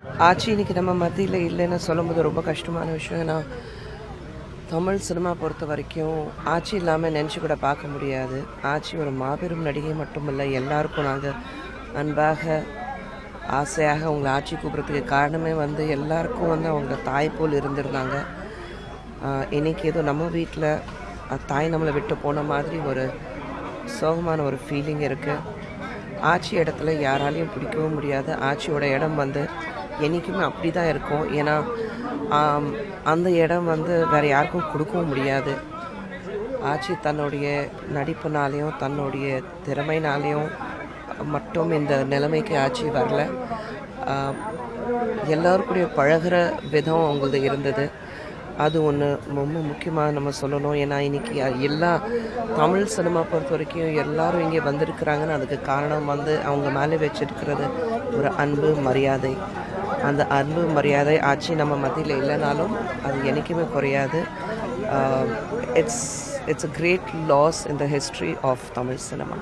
ஆச்சி இன்னைக்கு நம்ம மத்தியில் இல்லைன்னு சொல்லும்போது ரொம்ப கஷ்டமான விஷயம். ஏன்னா தமிழ் சினிமா பொறுத்த வரைக்கும் ஆச்சி இல்லாமல் நினச்சி கூட பார்க்க முடியாது. ஆச்சி ஒரு மாபெரும் நடிகை மட்டுமில்லை, எல்லாருக்கும் நாங்கள் அன்பாக ஆசையாக அவங்கள ஆட்சி கூப்பிட்றதுக்கு காரணமே எல்லாருக்கும் அவங்க தாய் போல் இருந்திருந்தாங்க. இன்றைக்கி ஏதோ நம்ம வீட்டில் தாய் நம்மளை விட்டு போன மாதிரி ஒரு சோகமான ஒரு ஃபீலிங் இருக்குது. ஆட்சி இடத்துல யாராலையும் பிடிக்கவும் முடியாது. ஆட்சியோட இடம் என்றைக்குமே அப்படி தான் இருக்கும். ஏன்னா அந்த இடம் வேறு யாருக்கும் கொடுக்கவும் முடியாது. ஆட்சி தன்னுடைய நடிப்புனாலேயும் தன்னுடைய திறமைனாலேயும் மட்டும் இந்த நிலைமைக்கு ஆட்சி வரல. எல்லோருக்கூடிய பழகிற விதம் அவங்களது இருந்தது. அது ஒன்று ரொம்ப முக்கியமாக நம்ம சொல்லணும். ஏன்னா இன்றைக்கி எல்லா தமிழ் சினிமா பொறுத்த வரைக்கும் எல்லோரும் இங்கே வந்திருக்கிறாங்கன்னு அதுக்கு காரணம் அவங்க மேலே வச்சிருக்கிறது ஒரு அன்பு மரியாதை. அந்த அன்பு மரியாதை ஆட்சி நம்ம மத்தியில் இல்லைனாலும் அது என்றைக்குமே குறையாது. It's a great loss in the history of Tamil cinema.